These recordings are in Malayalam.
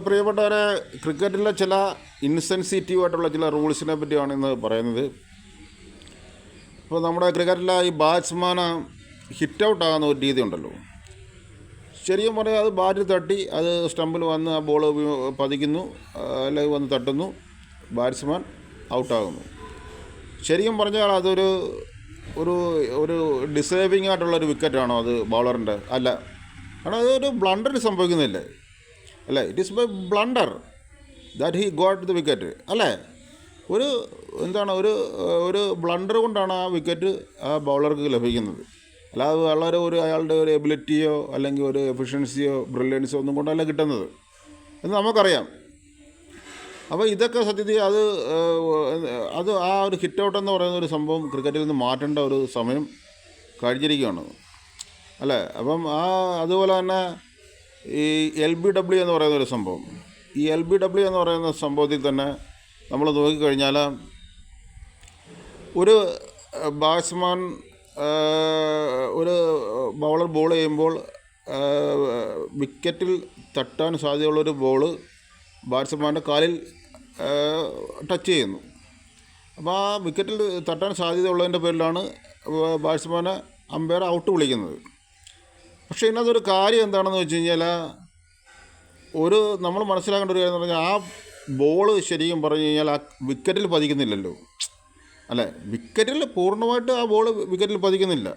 പ്രിയപ്പെട്ടവരെ, ക്രിക്കറ്റിലെ ചില ഇൻസെൻസിറ്റീവായിട്ടുള്ള ചില റൂൾസിനെ പറ്റിയാണ് ഇന്ന് പറയുന്നത്. ഇപ്പോൾ നമ്മുടെ ക്രിക്കറ്റിലെ ഈ ബാറ്റ്സ്മാന് ഹിറ്റ് ഔട്ട് ആകുന്ന ഒരു രീതി ഉണ്ടല്ലോ. ശരിക്കും പറഞ്ഞാൽ അത് ബാറ്റ് തട്ടി അത് സ്റ്റമ്പിൽ വന്ന് ആ ബോൾ പതിക്കുന്നു, അല്ലെങ്കിൽ വന്ന് തട്ടുന്നു, ബാറ്റ്സ്മാൻ ഔട്ടാകുന്നു. ശരിക്കും പറഞ്ഞാൽ അതൊരു ഒരു ഒരു ഡിസേർവിങ് ആയിട്ടുള്ളൊരു വിക്കറ്റാണോ അത് ബൗളറിൻ്റെ? അല്ല, കാരണം അതൊരു ബ്ലണ്ടർ സംഭവിക്കുന്നില്ലേ അല്ലേ? It is by blunder that he got the wicket അല്ലേ? ഒരു ഒരു ബ്ലണ്ടർ കൊണ്ടാണ് ആ വിക്കറ്റ് ആ ബൗളർക്ക് ലഭിക്കുന്നത്. അല്ലാതെ വളരെ അയാളുടെ ഒരു എബിലിറ്റിയോ അല്ലെങ്കിൽ ഒരു എഫിഷ്യൻസിയോ ബ്രില്യൻസോ ഒന്നും കൊണ്ടല്ല കിട്ടുന്നത് എന്ന് നമുക്കറിയാം. അപ്പോൾ ഇതൊക്കെ സത്യത്തിൽ അത് ആ ഒരു ഹിറ്റ് ഔട്ട് എന്ന് പറയുന്ന ഒരു സംഭവം ക്രിക്കറ്റിൽ നിന്ന് മാറ്റേണ്ട ഒരു സമയം കഴിഞ്ഞിരിക്കുകയാണ് അല്ലേ? അപ്പം അതുപോലെ തന്നെ ഈ LBW എന്ന് പറയുന്ന ഒരു സംഭവം, ഈ LBW എന്ന് പറയുന്ന സംഭവത്തിൽ തന്നെ നമ്മൾ നോക്കിക്കഴിഞ്ഞാൽ ഒരു ബാറ്റ്സ്മാൻ ഒരു ബൗളർ ബോൾ ചെയ്യുമ്പോൾ വിക്കറ്റിൽ തട്ടാൻ സാധ്യതയുള്ളൊരു ബോള് ബാറ്റ്സ്മാൻ്റെ കാലിൽ ടച്ച് ചെയ്യുന്നു. അപ്പോൾ ആ വിക്കറ്റിൽ തട്ടാൻ സാധ്യതയുള്ളതിൻ്റെ പേരിലാണ് ബാറ്റ്സ്മാനെ അമ്പയർ ഔട്ട് വിളിക്കുന്നത്. പക്ഷേ ഇതിനകത്തൊരു കാര്യം എന്താണെന്ന് വെച്ച് കഴിഞ്ഞാൽ, നമ്മൾ മനസ്സിലാക്കേണ്ട ഒരു കാര്യം എന്ന് പറഞ്ഞാൽ ആ ബോള് ശരിക്കും പറഞ്ഞു കഴിഞ്ഞാൽ ആ വിക്കറ്റിൽ പതിക്കുന്നില്ലല്ലോ അല്ലേ? വിക്കറ്റിൽ പൂർണ്ണമായിട്ട് ആ ബോൾ വിക്കറ്റിൽ പതിക്കുന്നില്ല.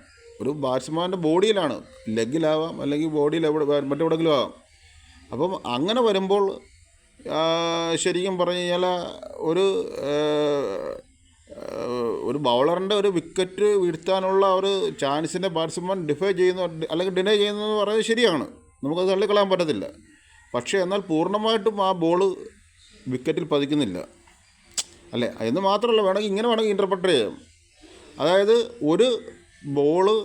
ഒരു ബാറ്റ്സ്മാൻ്റെ ബോഡിയിലാണ്, ലെഗിലാവാം അല്ലെങ്കിൽ ബോഡിയിൽ മറ്റെവിടെങ്കിലും ആവാം. അപ്പം അങ്ങനെ വരുമ്പോൾ ശരിക്കും പറഞ്ഞു കഴിഞ്ഞാൽ ഒരു ബൗളറിൻ്റെ ഒരു വിക്കറ്റ് വീഴ്ത്താനുള്ള ഒരു ചാൻസിനെ ബാറ്റ്സ്മാൻ ഡിഫൈ ചെയ്യുന്നു അല്ലെങ്കിൽ ഡിനൈ ചെയ്യുന്നു എന്ന് പറയുന്നത് ശരിയാണ്, നമുക്കത് തള്ളിക്കളയാൻ പറ്റത്തില്ല. പക്ഷേ എന്നാൽ പൂർണ്ണമായിട്ടും ആ ബോള് വിക്കറ്റിൽ പതിക്കുന്നില്ല അല്ലേ? എന്ന് മാത്രമല്ല, വേണമെങ്കിൽ ഇൻ്റർപ്രറ്റ് ചെയ്യാം. അതായത് ഒരു ബോള്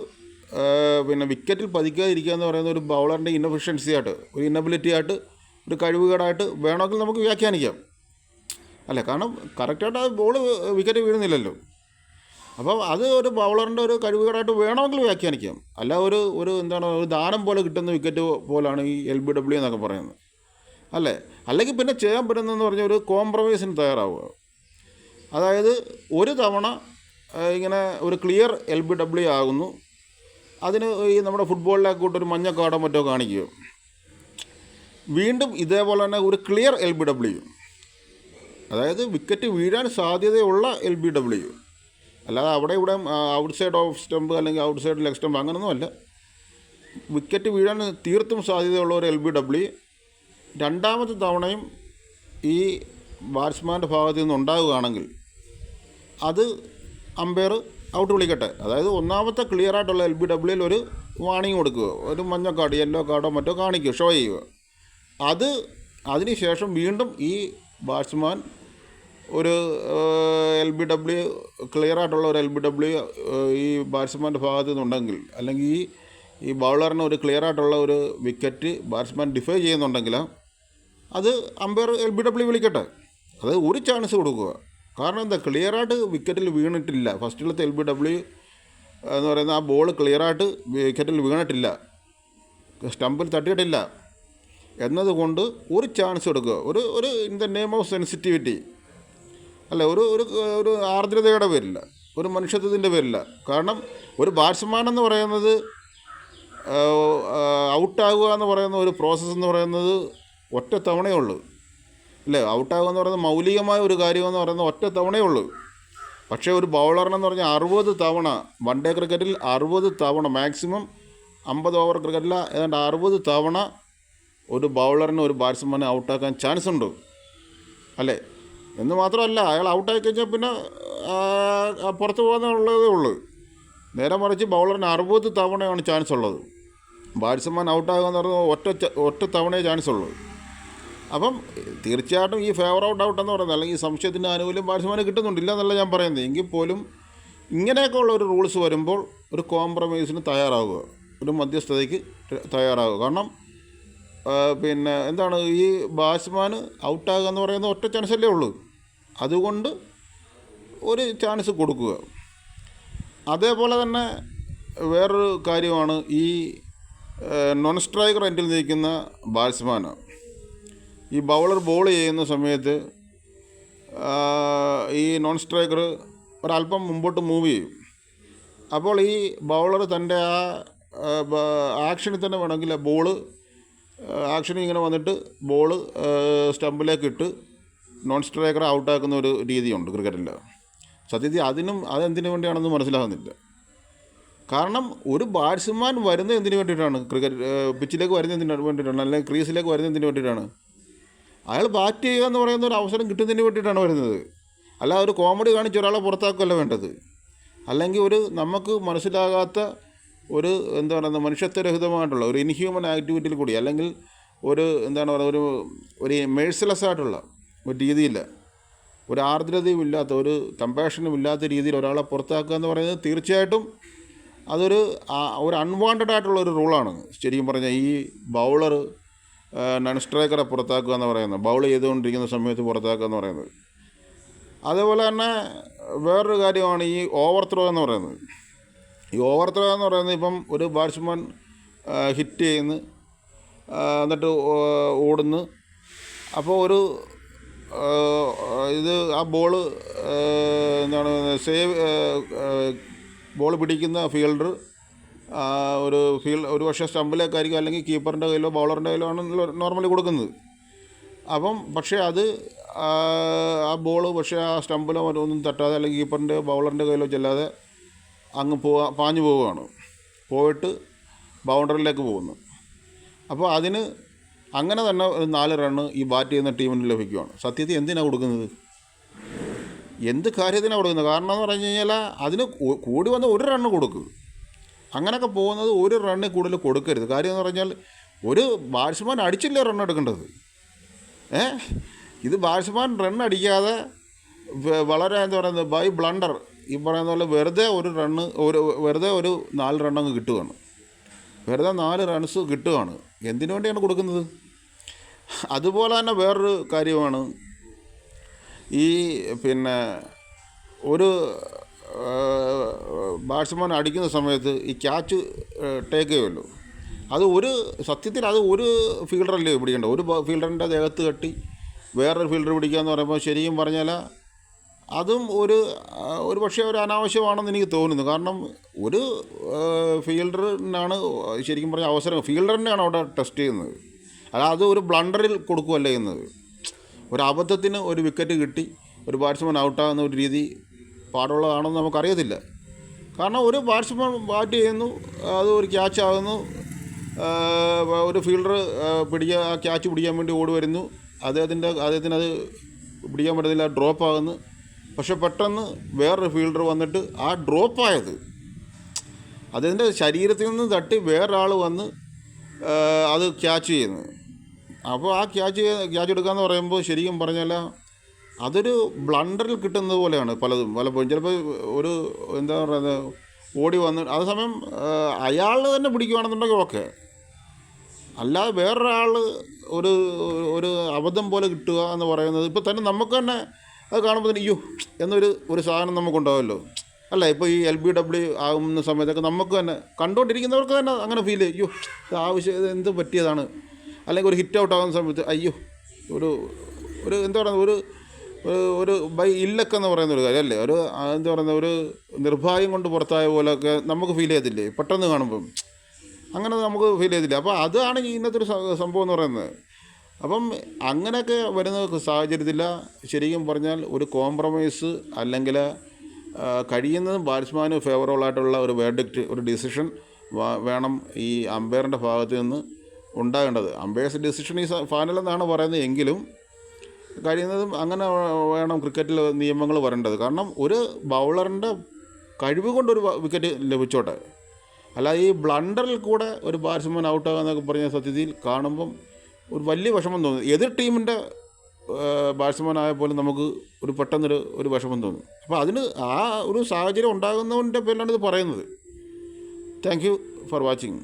വിക്കറ്റിൽ പതിക്കാതിരിക്കുക എന്ന് പറയുന്ന ഒരു ബൗളറിൻ്റെ ഇൻഎഫിഷ്യൻസി ആയിട്ട്, ഒരു ഇന്നബിലിറ്റി ആയിട്ട്, ഒരു കഴിവുകേടായിട്ട് വേണമെങ്കിൽ നമുക്ക് വ്യാഖ്യാനിക്കാം അല്ലേ? കാരണം കറക്റ്റായിട്ട് ആ ബോൾ വിക്കറ്റ് വീഴുന്നില്ലല്ലോ. അപ്പോൾ അത് ഒരു ബൗളറിൻ്റെ ഒരു കഴിവുകേടായിട്ട് വേണമെങ്കിൽ വ്യാഖ്യാനിക്കാം. അല്ല ഒരു ഒരു ദാനം പോലെ കിട്ടുന്ന വിക്കറ്റ് പോലാണ് ഈ LBW എന്നൊക്കെ പറയുന്നത് അല്ലേ? അല്ലെങ്കിൽ പിന്നെ ചെയ്യാൻ പറ്റുന്നതെന്ന് പറഞ്ഞാൽ ഒരു കോംപ്രമൈസിന് തയ്യാറാവുക. അതായത് ഒരു തവണ ഇങ്ങനെ ഒരു ക്ലിയർ LBW ആകുന്നു, അതിന് ഈ നമ്മുടെ ഫുട്ബോളിലെ കൂട്ടൊരു മഞ്ഞ കാർഡോ മറ്റോ കാണിക്കുക, വീണ്ടും ഇതേപോലെ തന്നെ ഒരു ക്ലിയർ LBW, അതായത് വിക്കറ്റ് വീഴാൻ സാധ്യതയുള്ള LBW, അല്ലാതെ അവിടെ ഇവിടെ ഔട്ട് സൈഡ് ഓഫ് സ്റ്റമ്പ് അല്ലെങ്കിൽ ഔട്ട് സൈഡ് ലെഗ് സ്റ്റമ്പ് അങ്ങനെയൊന്നുമല്ല. വിക്കറ്റ് വീഴാൻ തീർത്തും സാധ്യതയുള്ള ഒരു LBW രണ്ടാമത്തെ തവണയും ഈ ബാറ്റ്സ്മാൻ്റെ ഭാഗത്തു നിന്ന് ഉണ്ടാവുകയാണെങ്കിൽ അത് അമ്പയർ ഔട്ട് വിളിക്കട്ടെ. അതായത് ഒന്നാമത്തെ ക്ലിയർ ആയിട്ടുള്ള LBWയിൽ ഒരു വാണിംഗ് കൊടുക്കുക, ഒരു മഞ്ഞ കാർഡ്, യെല്ലോ കാർഡോ മറ്റോ കാണിക്കുക, ഷോ ചെയ്യുക. അതിന് ശേഷം വീണ്ടും ഈ ബാറ്റ്സ്മാൻ ഒരു LBW ക്ലിയർ ആയിട്ടുള്ള ഒരു LBW ഈ ബാറ്റ്സ്മാൻ്റെ ഭാഗത്തു നിന്നുണ്ടെങ്കിൽ, അല്ലെങ്കിൽ ഈ ബൗളറിന് ഒരു ക്ലിയർ ആയിട്ടുള്ള ഒരു വിക്കറ്റ് ബാറ്റ്സ്മാൻ ഡിഫൈ ചെയ്യുന്നുണ്ടെങ്കിൽ അത് അമ്പയർ LBW വിളിക്കട്ടെ. അത് ഒരു ചാൻസ് കൊടുക്കുക. കാരണം എന്താ, ക്ലിയറായിട്ട് വിക്കറ്റിൽ വീണിട്ടില്ല, ഫസ്റ്റിലത്തെ LBW എന്ന് പറയുന്ന ആ ബോൾ ക്ലിയറായിട്ട് വിക്കറ്റിൽ വീണിട്ടില്ല, സ്റ്റമ്പിൽ തട്ടിയിട്ടില്ല എന്നതുകൊണ്ട് ഒരു ചാൻസ് കൊടുക്കുക. ഒരു in the name of sensitivity അല്ല, ഒരു ആർദ്രതയുടെ പേരില്ല, ഒരു മനുഷ്യത്വത്തിൻ്റെ പേരില്ല. കാരണം ഒരു ബാറ്റ്സ്മാൻ എന്ന് പറയുന്നത് ഔട്ടാകുക എന്ന് പറയുന്ന ഒരു പ്രോസസ്സ് എന്ന് പറയുന്നത് ഒറ്റ തവണയേ ഉള്ളൂ അല്ലേ? ഔട്ടാകുക എന്ന് പറയുന്നത് മൗലികമായ ഒരു കാര്യമെന്ന് പറയുന്നത് ഒറ്റ തവണയേ ഉള്ളൂ. പക്ഷേ ഒരു ബൗളറിനെന്ന് പറഞ്ഞാൽ 60 തവണ, വൺ ഡേ ക്രിക്കറ്റിൽ 60 തവണ, മാക്സിമം 50 ഓവർ ക്രിക്കറ്റിൽ ഏതാണ്ട് 60 തവണ ഒരു ബൗളറിന് ഒരു ബാറ്റ്സ്മാനെ ഔട്ടാക്കാൻ ചാൻസ് ഉണ്ട് അല്ലേ? എന്ന് മാത്രമല്ല, അയാൾ ഔട്ടായി കഴിഞ്ഞാൽ പിന്നെ പുറത്ത് പോകാനുള്ളതേ ഉള്ളൂ. നേരെ മറിച്ച് ബൗളറിന് 60 തവണയാണ് ചാൻസ് ഉള്ളത്. ബാറ്റ്സ്മാൻ ഔട്ടാകുക എന്ന് പറയുന്നത് ഒറ്റ തവണയേ ചാൻസ് ഉള്ളൂ. അപ്പം തീർച്ചയായിട്ടും ഈ ഫേവർ ഔട്ട് എന്ന് പറയുന്നത്, അല്ലെങ്കിൽ സംശയത്തിൻ്റെ ആനുകൂല്യം ബാറ്റ്സ്മാന് കിട്ടുന്നുണ്ടില്ല എന്നല്ല ഞാൻ പറയുന്നത്. എങ്കിൽ പോലും ഇങ്ങനെയൊക്കെ ഉള്ള ഒരു റൂൾസ് വരുമ്പോൾ ഒരു കോംപ്രമൈസിന് തയ്യാറാവുക, ഒരു മധ്യസ്ഥതയ്ക്ക് തയ്യാറാവുക. കാരണം എന്താണ്, ഈ ബാറ്റ്സ്മാൻ ഔട്ടാകുക എന്ന് പറയുന്നത് ഒറ്റ ചാൻസല്ലേ ഉള്ളൂ, അതുകൊണ്ട് ഒരു ചാൻസ് കൊടുക്കുക. അതേപോലെ തന്നെ വേറൊരു കാര്യമാണ് ഈ നോൺ സ്ട്രൈക്കർ എൻഡിൽ നിൽക്കുന്ന ബാറ്റ്സ്മാൻ. ഈ ബൗളർ ബോൾ ചെയ്യുന്ന സമയത്ത് ഈ നോൺ സ്ട്രൈക്കർ ഒരല്പം മുമ്പോട്ട് മൂവ് ചെയ്യും. അപ്പോൾ ഈ ബൗളർ തൻ്റെ ആക്ഷനിൽ തന്നെ വേണമെങ്കിൽ ബോള് ആക്ഷനിൽ ഇങ്ങനെ വന്നിട്ട് ബോള് സ്റ്റമ്പിലേക്ക് ഇട്ട് നോൺ സ്ട്രൈക്കറെ ഔട്ടാക്കുന്ന ഒരു രീതിയുണ്ട് ക്രിക്കറ്റിൽ. സത്യത്തിൽ അതെന്തിനു വേണ്ടിയാണെന്ന് മനസ്സിലാകുന്നില്ല. കാരണം ഒരു ബാറ്റ്സ്മാൻ വരുന്നത് എന്തിനു വേണ്ടിയിട്ടാണ്? പിച്ചിലേക്ക് വരുന്നത് എന്തിനു വേണ്ടിയിട്ടാണ്? അല്ലെങ്കിൽ ക്രീസിലേക്ക് വരുന്നത് എന്തിനു വേണ്ടിയിട്ടാണ്? അയാൾ ബാറ്റ് ചെയ്യുക എന്ന് പറയുന്ന ഒരു അവസരം കിട്ടുന്നതിന് വേണ്ടിയിട്ടാണ് വരുന്നത്. അല്ല ഒരു കോമഡി കാണിച്ച് ഒരാളെ പുറത്താക്കുകയല്ല വേണ്ടത്. അല്ലെങ്കിൽ നമുക്ക് മനസ്സിലാകാത്ത എന്താ പറയുക, മനുഷ്യത്വരഹിതമായിട്ടുള്ള ഒരു ഇൻഹ്യൂമൻ ആക്ടിവിറ്റിയിൽ കൂടി, അല്ലെങ്കിൽ എന്താണ് പറയുക, ഒരു മേഴ്സിലെസ് ആയിട്ടുള്ള ഒരു രീതിയിൽ, ഒരു ആർദ്രതയും ഇല്ലാത്ത, ഒരു കമ്പാഷനും ഇല്ലാത്ത രീതിയിൽ ഒരാളെ പുറത്താക്കുക എന്ന് പറയുന്നത് തീർച്ചയായിട്ടും അതൊരു അൺവാണ്ടഡ് ആയിട്ടുള്ള ഒരു റൂളാണ്. ശരിക്കും പറഞ്ഞാൽ ഈ ബൗളർ നോൺ സ്ട്രൈക്കറെ പുറത്താക്കുക എന്ന് പറയുന്നത്, ബൗൾ ചെയ്തുകൊണ്ടിരിക്കുന്ന സമയത്ത് പുറത്താക്കുക എന്ന് പറയുന്നത്. അതേപോലെ തന്നെ വേറൊരു കാര്യമാണ് ഈ ഓവർ ത്രോ എന്ന് പറയുന്നത്. ഈ ഓവർ ത്രോ എന്ന് പറയുന്നത് ഇപ്പം ഒരു ബാറ്റ്സ്മാൻ ഹിറ്റ് ചെയ്യുന്നു, എന്നിട്ട് ഓടുന്നു. അപ്പോൾ ആ ബോള് എന്താണ് ബോൾ പിടിക്കുന്ന ഫീൽഡർ ഒരു പക്ഷേ സ്റ്റമ്പിലേക്കായിരിക്കും, അല്ലെങ്കിൽ കീപ്പറിൻ്റെ കയ്യിലോ ബൗളറിൻ്റെ കയ്യിലോ ആണ് നോർമലി കൊടുക്കുന്നത്. പക്ഷേ ആ ബോൾ പക്ഷേ ആ സ്റ്റമ്പിലോ ഒന്നും തട്ടാതെ, അല്ലെങ്കിൽ കീപ്പറിൻ്റെ ബൗളറിൻ്റെ കയ്യിലോ ചെല്ലാതെ അങ്ങ് പാഞ്ഞു പോവുകയാണ്, പോയിട്ട് ബൗണ്ടറിയിലേക്ക് പോകുന്നു. അപ്പോൾ അങ്ങനെ തന്നെ ഒരു 4 റണ്ണ് ഈ ബാറ്റ് ചെയ്യുന്ന ടീമിന് ലഭിക്കുകയാണ്. സത്യത്തിൽ എന്തിനാണ് കൊടുക്കുന്നത്? എന്ത് കാര്യത്തിനാണ് കൊടുക്കുന്നത്? കാരണം എന്ന് പറഞ്ഞു കഴിഞ്ഞാൽ അതിന് കൂടി വന്ന് 1 റണ്ണ് കൊടുക്കുക. അങ്ങനെയൊക്കെ പോകുന്നത് 1 റണ്ണിൽ കൂടുതൽ കൊടുക്കരുത്. കാര്യം എന്ന് പറഞ്ഞാൽ ഒരു ബാറ്റ്സ്മാൻ അടിച്ചില്ലേ റണ്ണ് എടുക്കേണ്ടത്. ഇത് ബാറ്റ്സ്മാൻ റൺ അടിക്കാതെ വളരെ എന്താ പറയുന്നത്, ബൈ ബ്ലണ്ടർ ഈ പറയുന്ന പോലെ വെറുതെ 1 റണ്ണ് വെറുതെ ഒരു 4 റണ്ണങ്ങ് കിട്ടുകയാണ്. വെറുതെ 4 റൺസ് കിട്ടുകയാണ്. എന്തിനു വേണ്ടിയാണ് കൊടുക്കുന്നത്? അതുപോലെ തന്നെ വേറൊരു കാര്യമാണ് ഒരു ബാറ്റ്സ്മാൻ അടിക്കുന്ന സമയത്ത് ഈ ക്യാച്ച് ടേക്ക് ചെയ്യുമല്ലോ, സത്യത്തിൽ ഒരു ഫീൽഡറല്ലേ പിടിക്കേണ്ടത്. ഒരു ഫീൽഡറിൻ്റെ ദേഹത്ത് കെട്ടി വേറൊരു ഫീൽഡർ പിടിക്കുക എന്ന് പറയുമ്പോൾ ശരിക്കും പറഞ്ഞാൽ അതും ഒരു പക്ഷേ ഒരു അനാവശ്യമാണെന്ന് എനിക്ക് തോന്നുന്നു. കാരണം ഒരു ഫീൽഡറിനാണ് ശരിക്കും പറഞ്ഞാൽ അവസരം, ഫീൽഡറിനെയാണ് അവിടെ ടെസ്റ്റ് ചെയ്യുന്നത്. അല്ലാതെ ഒരു ബ്ലണ്ടറിൽ കൊടുക്കുകയല്ല ചെയ്യുന്നത്. ഒരു അബദ്ധത്തിന് ഒരു വിക്കറ്റ് കിട്ടി ഒരു ബാറ്റ്സ്മാൻ ഔട്ടാകുന്ന ഒരു രീതി പാടുള്ളതാണെന്ന് നമുക്കറിയത്തില്ല. കാരണം ഒരു ബാറ്റ്സ്മാൻ ബാറ്റ് ചെയ്യുന്നു, അത് ഒരു ക്യാച്ച് ആകുന്നു, ഒരു ഫീൽഡർ ആ ക്യാച്ച് പിടിക്കാൻ വേണ്ടി ഓടി വരുന്നു, അദ്ദേഹത്തിന് അത് പിടിക്കാൻ പറ്റുന്നില്ല, ഡ്രോപ്പ് ആകുന്നു. പക്ഷെ പെട്ടെന്ന് വേറൊരു ഫീൽഡർ വന്നിട്ട് ആ ഡ്രോപ്പായത് അതിൻ്റെ ശരീരത്തിൽ നിന്ന് തട്ടി വേറൊരാൾ വന്ന് അത് ക്യാച്ച് ചെയ്യുന്നു. അപ്പോൾ ആ ക്യാച്ച് എടുക്കാമെന്ന് പറയുമ്പോൾ ശരിക്കും പറഞ്ഞാൽ അതൊരു ബ്ലണ്ടറിൽ കിട്ടുന്നത് പോലെയാണ് പലപ്പോഴും. ചിലപ്പോൾ എന്താ പറയുന്നത്, ഓടി വന്ന് അതേസമയം അയാൾ തന്നെ പിടിക്കുകയാണെന്നുണ്ടെങ്കിൽ ഓക്കെ. അല്ലാതെ വേറൊരാൾ ഒരു അബദ്ധം പോലെ കിട്ടുക എന്ന് പറയുന്നത്, ഇപ്പോൾ തന്നെ നമുക്ക് തന്നെ അത് കാണുമ്പോൾ തന്നെ എന്നൊരു സാധനം നമുക്കുണ്ടാവുമല്ലോ. അല്ല, ഇപ്പോൾ ഈ LBW ആകുന്ന സമയത്തൊക്കെ നമുക്ക് തന്നെ കണ്ടുകൊണ്ടിരിക്കുന്നവർക്ക് തന്നെ അങ്ങനെ ഫീൽ ചെയ്യും, ഇത് എന്ത് പറ്റിയതാണ്. അല്ലെങ്കിൽ ഒരു ഹിറ്റ് ഔട്ട് ആകുന്ന സമയത്ത് ഒരു എന്താ പറയുന്നത്, ഒരു ബൈ ഇല്ലക്കെന്ന് പറയുന്ന ഒരു കാര്യം അല്ലേ, എന്താ പറയുന്നത്, ഒരു നിർഭാഗ്യം കൊണ്ട് പുറത്തായ പോലെയൊക്കെ നമുക്ക് ഫീൽ ചെയ്യത്തില്ലേ പെട്ടെന്ന് കാണുമ്പം? അങ്ങനെ നമുക്ക് ഫീൽ ചെയ്തില്ല. അപ്പോൾ അതാണ് ഇന്നത്തെ ഒരു സംഭവം എന്ന് പറയുന്നത്. അപ്പം അങ്ങനെയൊക്കെ വരുന്ന സാഹചര്യത്തിൽ ശരിക്കും പറഞ്ഞാൽ ഒരു കോംപ്രമൈസ്, അല്ലെങ്കിൽ കഴിയുന്നതും ബാറ്റ്സ്മാന് ഫേവറബിളായിട്ടുള്ള ഒരു വേർഡിക്റ്റ്, ഒരു ഡിസിഷൻ വേണം ഈ അമ്പയറിൻ്റെ ഭാഗത്ത് നിന്ന് ഉണ്ടാകേണ്ടത്. അമ്പയേഴ്സ് ഡിസിഷൻ ഈ ഫൈനൽ എന്നാണ് പറയുന്നത്, എങ്കിലും കഴിയുന്നതും അങ്ങനെ വേണം ക്രിക്കറ്റിൽ നിയമങ്ങൾ വരേണ്ടത്. കാരണം ഒരു ബൗളറിൻ്റെ കഴിവ് കൊണ്ടൊരു വിക്കറ്റ് ലഭിച്ചോട്ടെ, അല്ലാതെ ഈ ബ്ലണ്ടറിൽ കൂടെ ഒരു ബാറ്റ്സ്മാൻ ഔട്ടാകാന്നൊക്കെ പറഞ്ഞ സത്യത്തിൽ കാണുമ്പം ഒരു വലിയ വിഷമം തോന്നും. എതിർ ടീമിൻ്റെ ബാറ്റ്സ്മാൻ ആയ പോലും നമുക്ക് പെട്ടെന്നൊരു വിഷമം തോന്നും. അപ്പോൾ ആ ഒരു സാഹചര്യം ഉണ്ടാകുന്നതിൻ്റെ പേരിലാണ് ഇത് പറയുന്നത്. Thank you for watching.